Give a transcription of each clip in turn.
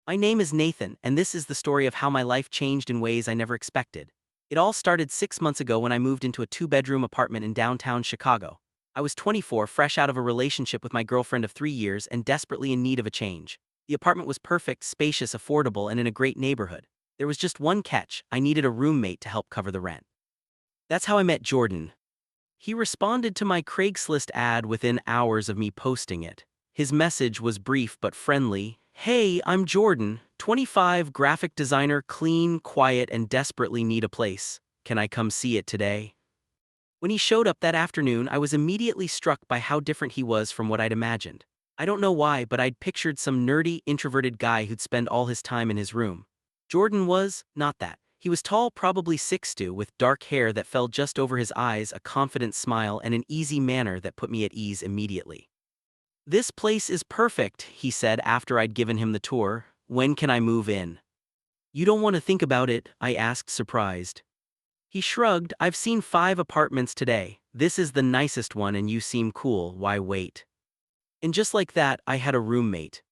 My name is Nathan, and this is the story of how my life changed in ways I never expected. It all started 6 months ago when I moved into a two-bedroom apartment in downtown Chicago. I was 24, fresh out of a relationship with my girlfriend of 3 years and desperately in need of a change. The apartment was perfect, spacious, affordable, and in a great neighborhood. There was just one catch: I needed a roommate to help cover the rent. That's how I met Jordan. He responded to my Craigslist ad within hours of me posting it. His message was brief but friendly. "Hey, I'm Jordan, 25, graphic designer, clean, quiet, and desperately need a place. Can I come see it today?" When he showed up that afternoon, I was immediately struck by how different he was from what I'd imagined. I don't know why, but I'd pictured some nerdy, introverted guy who'd spend all his time in his room. Jordan was not that. He was tall, probably 6'2", with dark hair that fell just over his eyes, a confident smile, and an easy manner that put me at ease immediately. "This place is perfect," he said after I'd given him the tour. "When can I move in?" "You don't want to think about it?" I asked, surprised. He shrugged. "I've seen 5 apartments today. This is the nicest one and you seem cool. Why wait?" And just like that, I had a roommate.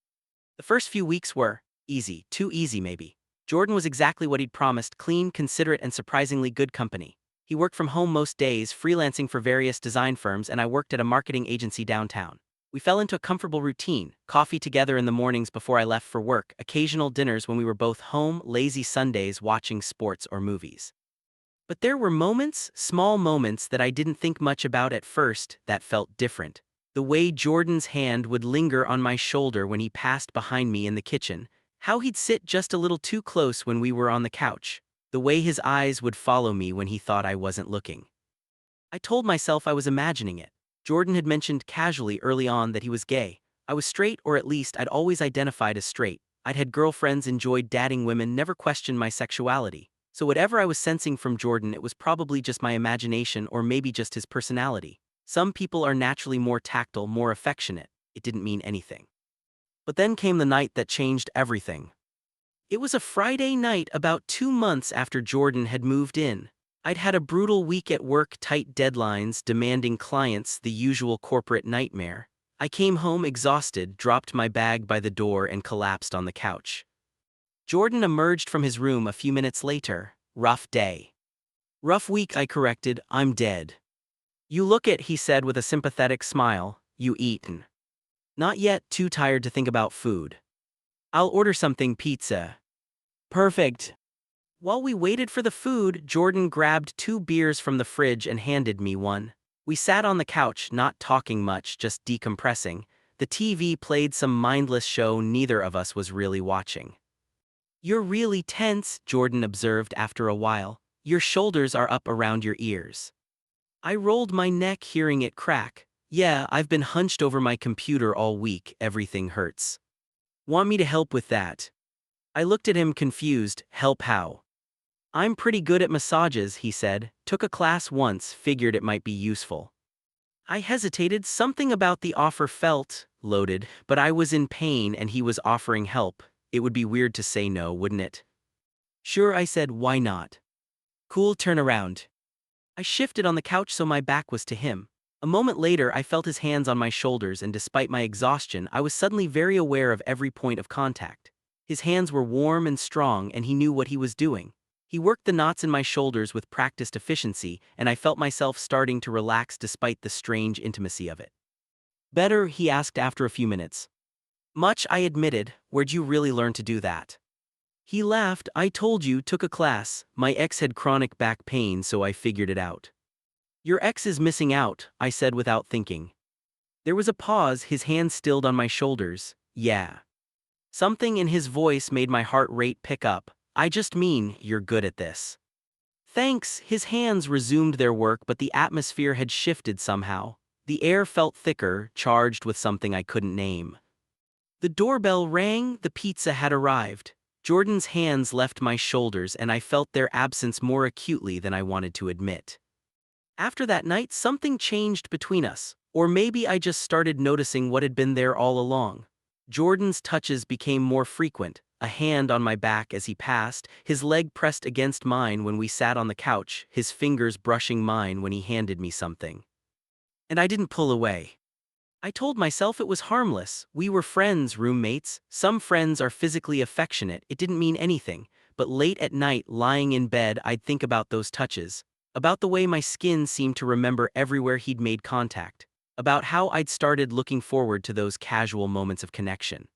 The first few weeks were easy, too easy maybe. Jordan was exactly what he'd promised: clean, considerate, and surprisingly good company. He worked from home most days, freelancing for various design firms, and I worked at a marketing agency downtown. We fell into a comfortable routine: coffee together in the mornings before I left for work, occasional dinners when we were both home, lazy Sundays watching sports or movies. But there were moments, small moments that I didn't think much about at first, that felt different. The way Jordan's hand would linger on my shoulder when he passed behind me in the kitchen, how he'd sit just a little too close when we were on the couch, the way his eyes would follow me when he thought I wasn't looking. I told myself I was imagining it. Jordan had mentioned casually early on that he was gay. I was straight, or at least I'd always identified as straight. I'd had girlfriends, enjoyed dating women, never questioned my sexuality. So whatever I was sensing from Jordan, it was probably just my imagination, or maybe just his personality. Some people are naturally more tactile, more affectionate. It didn't mean anything. But then came the night that changed everything. It was a Friday night about 2 months after Jordan had moved in. I'd had a brutal week at work, tight deadlines, demanding clients, the usual corporate nightmare. I came home exhausted, dropped my bag by the door, and collapsed on the couch. Jordan emerged from his room a few minutes later. "Rough day." "Rough week," I corrected. "I'm dead." "You look it," he said with a sympathetic smile. "You eaten?" "Not yet, too tired to think about food." "I'll order something, pizza." "Perfect." While we waited for the food, Jordan grabbed 2 beers from the fridge and handed me one. We sat on the couch, not talking much, just decompressing. The TV played some mindless show neither of us was really watching. "You're really tense," Jordan observed after a while. "Your shoulders are up around your ears." I rolled my neck, hearing it crack. "Yeah, I've been hunched over my computer all week. Everything hurts." "Want me to help with that?" I looked at him, confused. "Help how?" "I'm pretty good at massages," he said. "Took a class once, figured it might be useful." I hesitated. Something about the offer felt loaded, but I was in pain and he was offering help. It would be weird to say no, wouldn't it? "Sure," I said. "Why not?" "Cool, turn around." I shifted on the couch so my back was to him. A moment later, I felt his hands on my shoulders, and despite my exhaustion, I was suddenly very aware of every point of contact. His hands were warm and strong, and he knew what he was doing. He worked the knots in my shoulders with practiced efficiency, and I felt myself starting to relax despite the strange intimacy of it. "Better?" he asked after a few minutes. "Much," I admitted. "Where'd you really learn to do that?" He laughed. "I told you, took a class. My ex had chronic back pain, so I figured it out." "Your ex is missing out," I said without thinking. There was a pause, his hands stilled on my shoulders. "Yeah." Something in his voice made my heart rate pick up. "I just mean, you're good at this." "Thanks." His hands resumed their work, but the atmosphere had shifted somehow. The air felt thicker, charged with something I couldn't name. The doorbell rang. The pizza had arrived. Jordan's hands left my shoulders, and I felt their absence more acutely than I wanted to admit. After that night, something changed between us. Or maybe I just started noticing what had been there all along. Jordan's touches became more frequent, a hand on my back as he passed, his leg pressed against mine when we sat on the couch, his fingers brushing mine when he handed me something. And I didn't pull away. I told myself it was harmless. We were friends, roommates. Some friends are physically affectionate. It didn't mean anything. But late at night, lying in bed, I'd think about those touches. About the way my skin seemed to remember everywhere he'd made contact. About how I'd started looking forward to those casual moments of connection.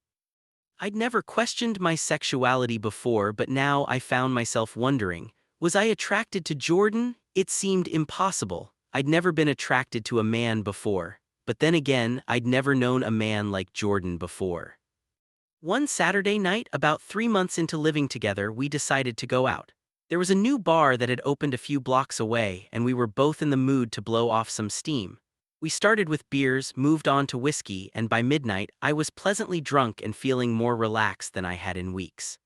I'd never questioned my sexuality before, but now I found myself wondering, was I attracted to Jordan? It seemed impossible. I'd never been attracted to a man before. But then again, I'd never known a man like Jordan before. One Saturday night, about 3 months into living together, we decided to go out. There was a new bar that had opened a few blocks away, and we were both in the mood to blow off some steam. We started with beers, moved on to whiskey, and by midnight, I was pleasantly drunk and feeling more relaxed than I had in weeks.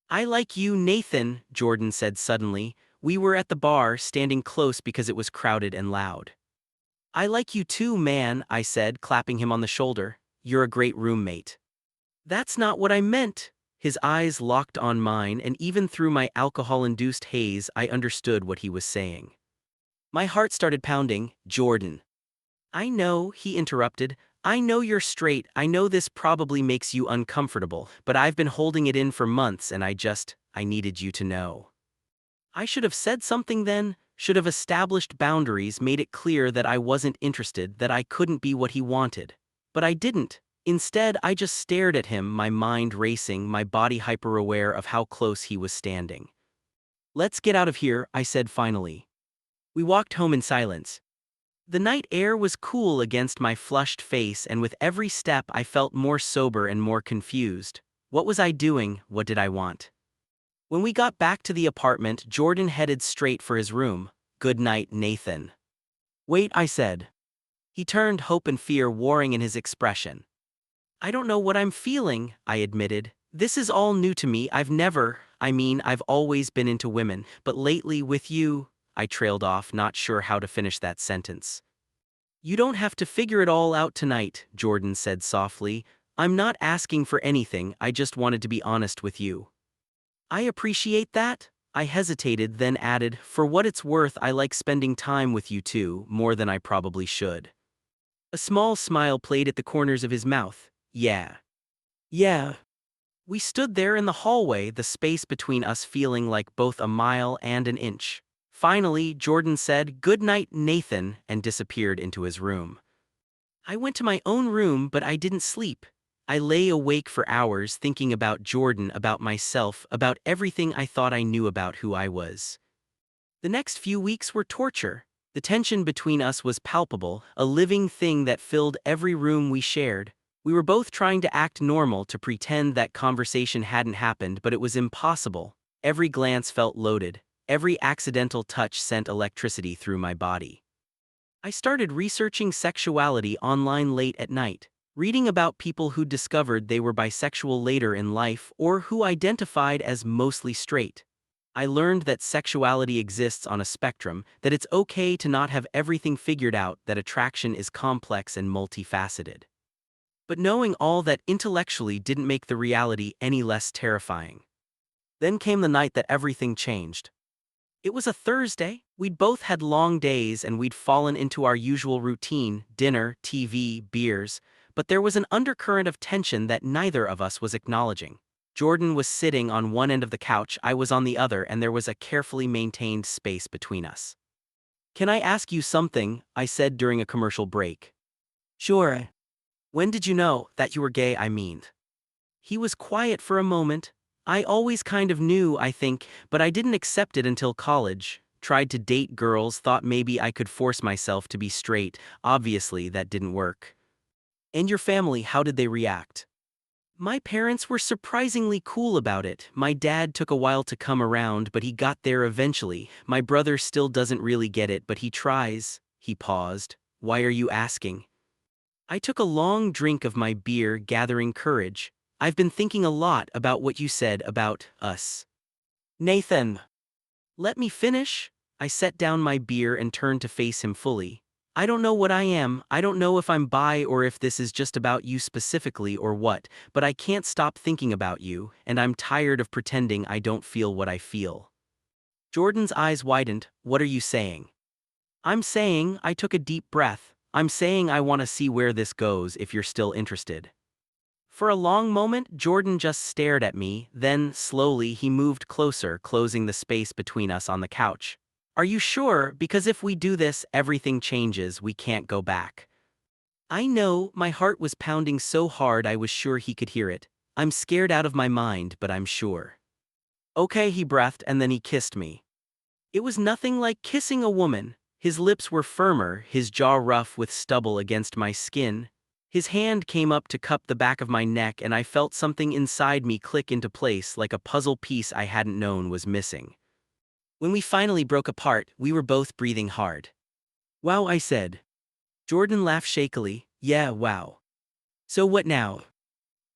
"I like you, Nathan," Jordan said suddenly. We were at the bar, standing close because it was crowded and loud. "I like you too, man," I said, clapping him on the shoulder. "You're a great roommate." "That's not what I meant." His eyes locked on mine, and even through my alcohol-induced haze, I understood what he was saying. My heart started pounding. "Jordan." "I know," he interrupted. "I know you're straight. I know this probably makes you uncomfortable, but I've been holding it in for months and I needed you to know." I should have said something then, should have established boundaries, made it clear that I wasn't interested, that I couldn't be what he wanted. But I didn't. Instead, I just stared at him, my mind racing, my body hyper-aware of how close he was standing. "Let's get out of here," I said finally. We walked home in silence. The night air was cool against my flushed face, and with every step I felt more sober and more confused. What was I doing? What did I want? When we got back to the apartment, Jordan headed straight for his room. "Good night, Nathan." "Wait," I said. He turned, hope and fear warring in his expression. "I don't know what I'm feeling," I admitted. "This is all new to me. I've always been into women, but lately with you," I trailed off, not sure how to finish that sentence. "You don't have to figure it all out tonight," Jordan said softly. "I'm not asking for anything, I just wanted to be honest with you." "I appreciate that." I hesitated, then added, "For what it's worth, I like spending time with you too, more than I probably should." A small smile played at the corners of his mouth. "Yeah. Yeah." We stood there in the hallway, the space between us feeling like both a mile and an inch. Finally, Jordan said, "Good night, Nathan," and disappeared into his room. I went to my own room, but I didn't sleep. I lay awake for hours thinking about Jordan, about myself, about everything I thought I knew about who I was. The next few weeks were torture. The tension between us was palpable, a living thing that filled every room we shared. We were both trying to act normal, to pretend that conversation hadn't happened, but it was impossible. Every glance felt loaded. Every accidental touch sent electricity through my body. I started researching sexuality online late at night, reading about people who discovered they were bisexual later in life or who identified as mostly straight. I learned that sexuality exists on a spectrum, that it's okay to not have everything figured out, that attraction is complex and multifaceted. But knowing all that intellectually didn't make the reality any less terrifying. Then came the night that everything changed. It was a Thursday. We'd both had long days and we'd fallen into our usual routine: dinner, TV, beers. But there was an undercurrent of tension that neither of us was acknowledging. Jordan was sitting on one end of the couch, I was on the other, and there was a carefully maintained space between us. "Can I ask you something?" I said during a commercial break. "Sure." "When did you know that you were gay, I mean?" He was quiet for a moment. "I always kind of knew, I think, but I didn't accept it until college. Tried to date girls, thought maybe I could force myself to be straight. Obviously, that didn't work." "And your family, how did they react?" "My parents were surprisingly cool about it. My dad took a while to come around, but he got there eventually. My brother still doesn't really get it, but he tries." He paused. "Why are you asking?" I took a long drink of my beer, gathering courage. "I've been thinking a lot about what you said about us." "Nathan." "Let me finish." I set down my beer and turned to face him fully. "I don't know what I am. I don't know if I'm bi or if this is just about you specifically or what, but I can't stop thinking about you, and I'm tired of pretending I don't feel what I feel." Jordan's eyes widened. "What are you saying?" "I'm saying," I took a deep breath, I'm saying I want to see where this goes if you're still interested." For a long moment, Jordan just stared at me, then, slowly, he moved closer, closing the space between us on the couch. "Are you sure? Because if we do this, everything changes, we can't go back." I know, my heart was pounding so hard I was sure he could hear it. "I'm scared out of my mind, but I'm sure." "Okay," he breathed, and then he kissed me. It was nothing like kissing a woman. His lips were firmer, his jaw rough with stubble against my skin. His hand came up to cup the back of my neck, and I felt something inside me click into place like a puzzle piece I hadn't known was missing. When we finally broke apart, we were both breathing hard. "Wow," I said. Jordan laughed shakily. "Yeah, wow. So what now?"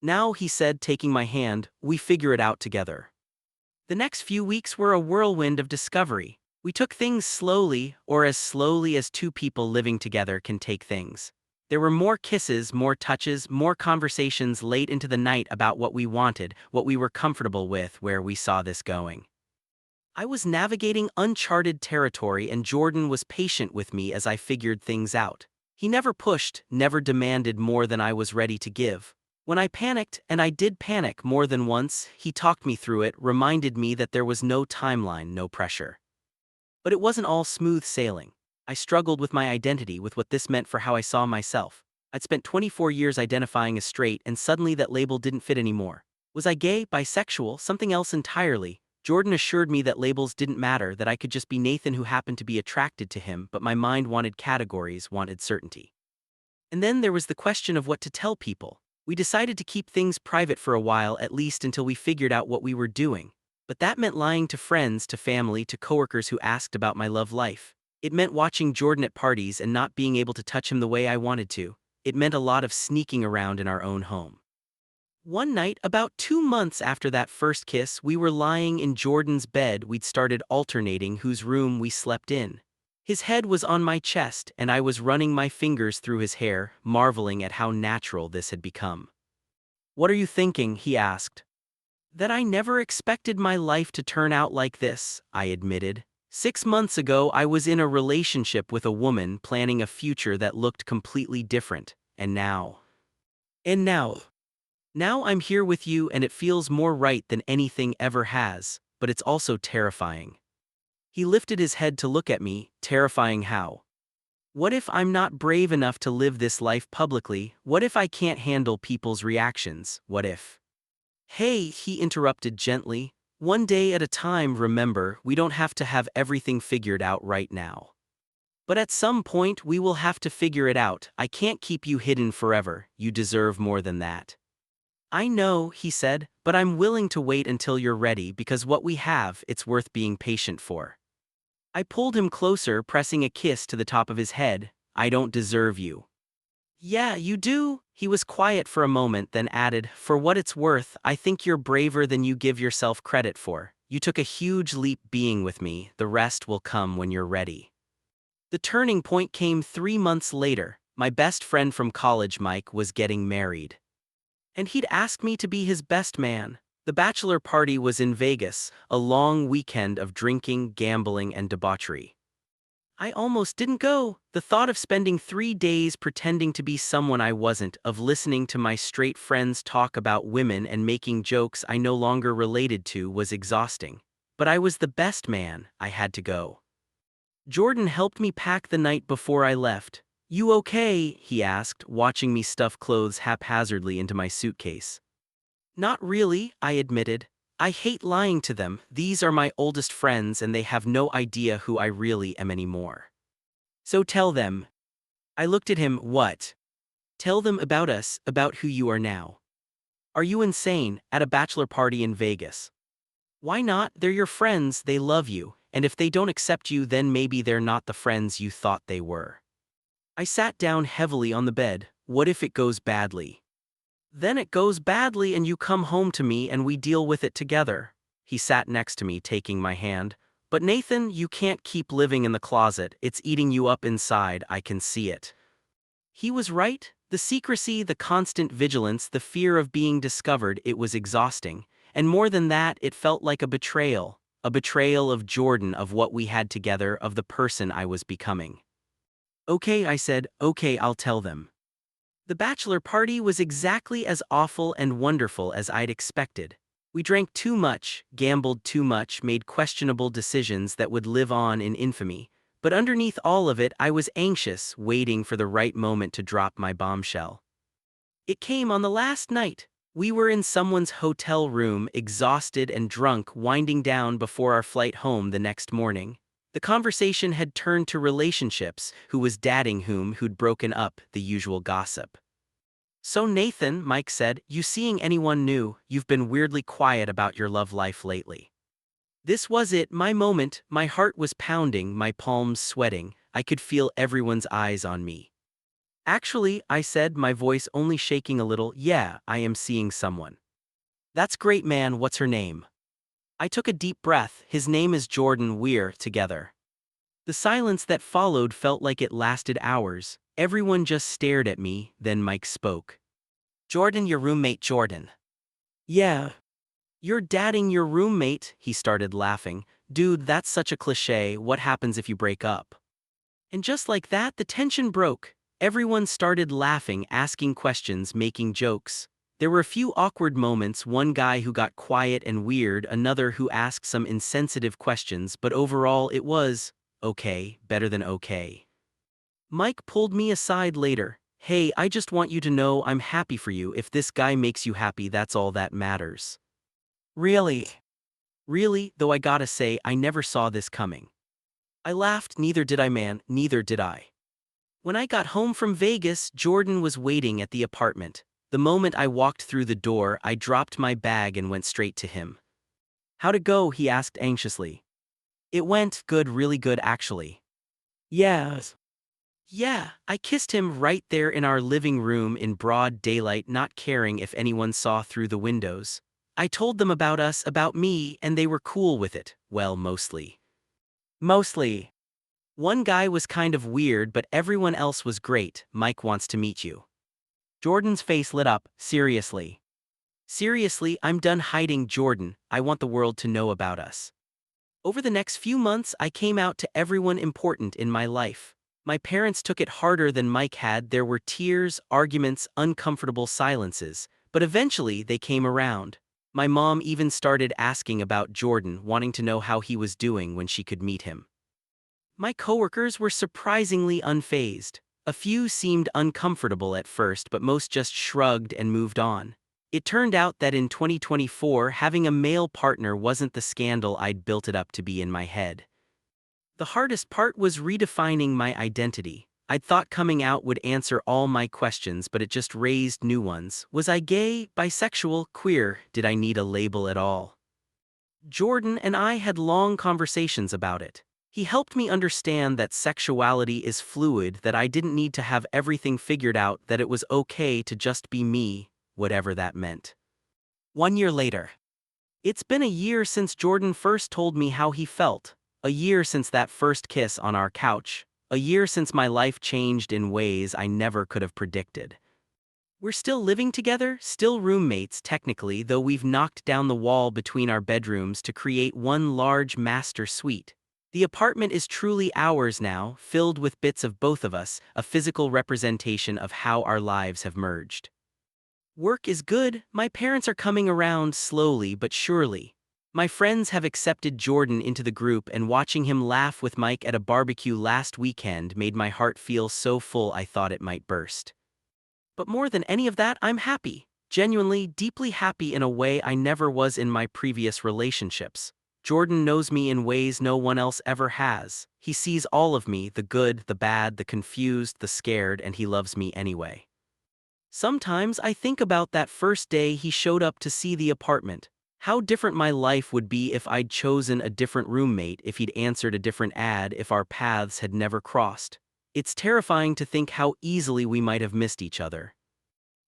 "Now," he said, taking my hand, "we figure it out together." The next few weeks were a whirlwind of discovery. We took things slowly, or as slowly as two people living together can take things. There were more kisses, more touches, more conversations late into the night about what we wanted, what we were comfortable with, where we saw this going. I was navigating uncharted territory, and Jordan was patient with me as I figured things out. He never pushed, never demanded more than I was ready to give. When I panicked, and I did panic more than once, he talked me through it, reminded me that there was no timeline, no pressure. But it wasn't all smooth sailing. I struggled with my identity, with what this meant for how I saw myself. I'd spent 24 years identifying as straight, and suddenly that label didn't fit anymore. Was I gay, bisexual, something else entirely? Jordan assured me that labels didn't matter, that I could just be Nathan who happened to be attracted to him, but my mind wanted categories, wanted certainty. And then there was the question of what to tell people. We decided to keep things private for a while, at least until we figured out what we were doing. But that meant lying to friends, to family, to coworkers who asked about my love life. It meant watching Jordan at parties and not being able to touch him the way I wanted to. It meant a lot of sneaking around in our own home. One night, about 2 months after that first kiss, we were lying in Jordan's bed. We'd started alternating whose room we slept in. His head was on my chest, and I was running my fingers through his hair, marveling at how natural this had become. "What are you thinking?" he asked. "That I never expected my life to turn out like this," I admitted. 6 months ago, I was in a relationship with a woman, planning a future that looked completely different. And now. And now. Now I'm here with you, and it feels more right than anything ever has, but it's also terrifying." He lifted his head to look at me. "Terrifying how?" "What if I'm not brave enough to live this life publicly? What if I can't handle people's reactions? What if—" "Hey," he interrupted gently, "one day at a time, remember, we don't have to have everything figured out right now. But at some point we will have to figure it out. I can't keep you hidden forever, you deserve more than that." "I know," he said, "but I'm willing to wait until you're ready, because what we have, it's worth being patient for." I pulled him closer, pressing a kiss to the top of his head. "I don't deserve you." "Yeah, you do." He was quiet for a moment, then added, "For what it's worth, I think you're braver than you give yourself credit for. You took a huge leap being with me, the rest will come when you're ready." The turning point came 3 months later. My best friend from college, Mike, was getting married. And he'd asked me to be his best man. The bachelor party was in Vegas, a long weekend of drinking, gambling, and debauchery. I almost didn't go. The thought of spending 3 days pretending to be someone I wasn't, of listening to my straight friends talk about women and making jokes I no longer related to, was exhausting. But I was the best man, I had to go. Jordan helped me pack the night before I left. "You okay?" he asked, watching me stuff clothes haphazardly into my suitcase. "Not really," I admitted. "I hate lying to them. These are my oldest friends, and they have no idea who I really am anymore." "So tell them." I looked at him. "What?" "Tell them about us, about who you are now." "Are you insane? At a bachelor party in Vegas?" "Why not? They're your friends, they love you, and if they don't accept you, then maybe they're not the friends you thought they were." I sat down heavily on the bed. "What if it goes badly?" "Then it goes badly and you come home to me and we deal with it together." He sat next to me, taking my hand. "But Nathan, you can't keep living in the closet. It's eating you up inside, I can see it." He was right. The secrecy, the constant vigilance, the fear of being discovered, it was exhausting. And more than that, it felt like a betrayal. A betrayal of Jordan, of what we had together, of the person I was becoming. Okay, I said, okay, I'll tell them. The bachelor party was exactly as awful and wonderful as I'd expected. We drank too much, gambled too much, made questionable decisions that would live on in infamy. But underneath all of it, I was anxious, waiting for the right moment to drop my bombshell. It came on the last night. We were in someone's hotel room, exhausted and drunk, winding down before our flight home the next morning. The conversation had turned to relationships, who was dating whom, who'd broken up, the usual gossip. So Nathan, Mike said, you seeing anyone new? You've been weirdly quiet about your love life lately. This was it, my moment. My heart was pounding, my palms sweating. I could feel everyone's eyes on me. Actually, I said, my voice only shaking a little, yeah, I am seeing someone. That's great, man, what's her name? I took a deep breath. His name is Jordan, we're together. The silence that followed felt like it lasted hours. Everyone just stared at me, then Mike spoke. Jordan, your roommate Jordan. Yeah. You're dating your roommate, he started laughing. Dude, that's such a cliché, what happens if you break up? And just like that, the tension broke. Everyone started laughing, asking questions, making jokes. There were a few awkward moments, one guy who got quiet and weird, another who asked some insensitive questions, but overall it was okay, better than okay. Mike pulled me aside later. Hey, I just want you to know I'm happy for you. If this guy makes you happy, that's all that matters. Really? Really, though I gotta say, I never saw this coming. I laughed, neither did I, man, neither did I. When I got home from Vegas, Jordan was waiting at the apartment. The moment I walked through the door, I dropped my bag and went straight to him. How'd it go? He asked anxiously. It went good, really good actually. Yes. Yeah, I kissed him right there in our living room in broad daylight, not caring if anyone saw through the windows. I told them about us, about me, and they were cool with it. Well, mostly. Mostly. One guy was kind of weird, but everyone else was great. Mike wants to meet you. Jordan's face lit up. Seriously. Seriously, I'm done hiding, Jordan. I want the world to know about us. Over the next few months, I came out to everyone important in my life. My parents took it harder than Mike had. There were tears, arguments, uncomfortable silences, but eventually they came around. My mom even started asking about Jordan, wanting to know how he was doing when she could meet him. My coworkers were surprisingly unfazed. A few seemed uncomfortable at first, but most just shrugged and moved on. It turned out that in 2024, having a male partner wasn't the scandal I'd built it up to be in my head. The hardest part was redefining my identity. I'd thought coming out would answer all my questions, but it just raised new ones. Was I gay, bisexual, queer? Did I need a label at all? Jordan and I had long conversations about it. He helped me understand that sexuality is fluid, that I didn't need to have everything figured out, that it was okay to just be me, whatever that meant. 1 year later. It's been a year since Jordan first told me how he felt. A year since that first kiss on our couch. A year since my life changed in ways I never could have predicted. We're still living together, still roommates technically, though we've knocked down the wall between our bedrooms to create one large master suite. The apartment is truly ours now, filled with bits of both of us, a physical representation of how our lives have merged. Work is good. My parents are coming around slowly but surely. My friends have accepted Jordan into the group, and watching him laugh with Mike at a barbecue last weekend made my heart feel so full I thought it might burst. But more than any of that, I'm happy. Genuinely, deeply happy in a way I never was in my previous relationships. Jordan knows me in ways no one else ever has. He sees all of me, the good, the bad, the confused, the scared, and he loves me anyway. Sometimes I think about that first day he showed up to see the apartment. How different my life would be if I'd chosen a different roommate, if he'd answered a different ad, if our paths had never crossed. It's terrifying to think how easily we might have missed each other.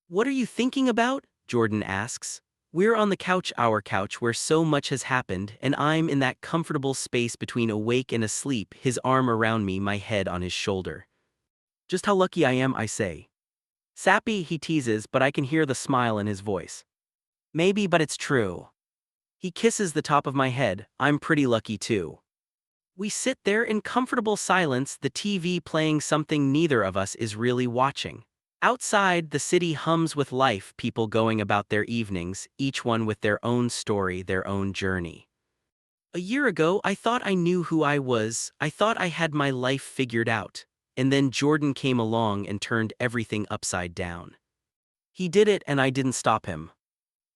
What are you thinking about? Jordan asks. We're on the couch, our couch, where so much has happened, and I'm in that comfortable space between awake and asleep, his arm around me, my head on his shoulder. Just how lucky I am, I say. Sappy, he teases, but I can hear the smile in his voice. Maybe, but it's true. He kisses the top of my head. I'm pretty lucky too. We sit there in comfortable silence, the TV playing something neither of us is really watching. Outside, the city hums with life, people going about their evenings, each one with their own story, their own journey. A year ago, I thought I knew who I was, I thought I had my life figured out. And then Jordan came along and turned everything upside down. He did it and I didn't stop him.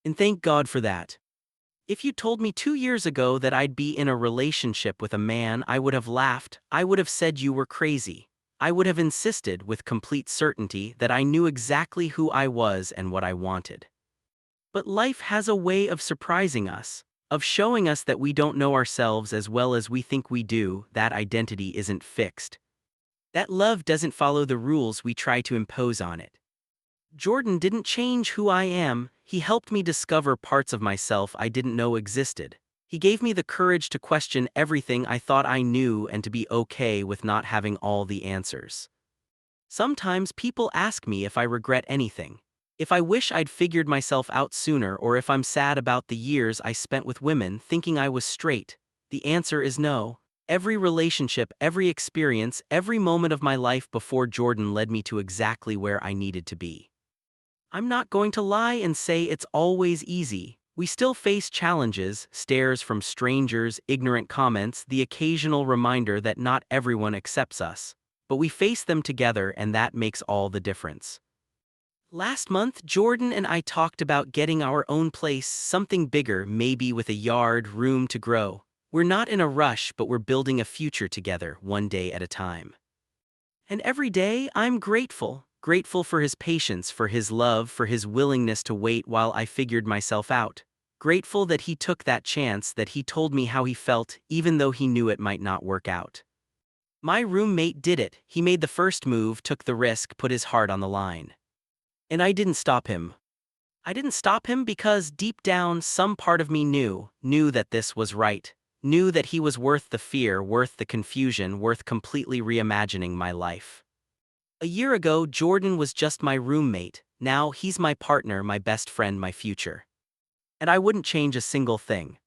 And thank God for that. If you told me 2 years ago that I'd be in a relationship with a man, I would have laughed, I would have said you were crazy. I would have insisted with complete certainty that I knew exactly who I was and what I wanted. But life has a way of surprising us, of showing us that we don't know ourselves as well as we think we do, that identity isn't fixed. That love doesn't follow the rules we try to impose on it. Jordan didn't change who I am, he helped me discover parts of myself I didn't know existed. He gave me the courage to question everything I thought I knew and to be okay with not having all the answers. Sometimes people ask me if I regret anything. If I wish I'd figured myself out sooner or if I'm sad about the years I spent with women thinking I was straight. The answer is no. Every relationship, every experience, every moment of my life before Jordan led me to exactly where I needed to be. I'm not going to lie and say it's always easy. We still face challenges, stares from strangers, ignorant comments, the occasional reminder that not everyone accepts us. But we face them together and that makes all the difference. Last month, Jordan and I talked about getting our own place, something bigger, maybe with a yard, room to grow. We're not in a rush, but we're building a future together, one day at a time. And every day, I'm grateful. Grateful for his patience, for his love, for his willingness to wait while I figured myself out. Grateful that he took that chance, that he told me how he felt, even though he knew it might not work out. My roommate did it. He made the first move, took the risk, put his heart on the line. And I didn't stop him. I didn't stop him because deep down, some part of me knew that this was right. Knew that he was worth the fear, worth the confusion, worth completely reimagining my life. A year ago, Jordan was just my roommate. Now he's my partner, my best friend, my future. And I wouldn't change a single thing.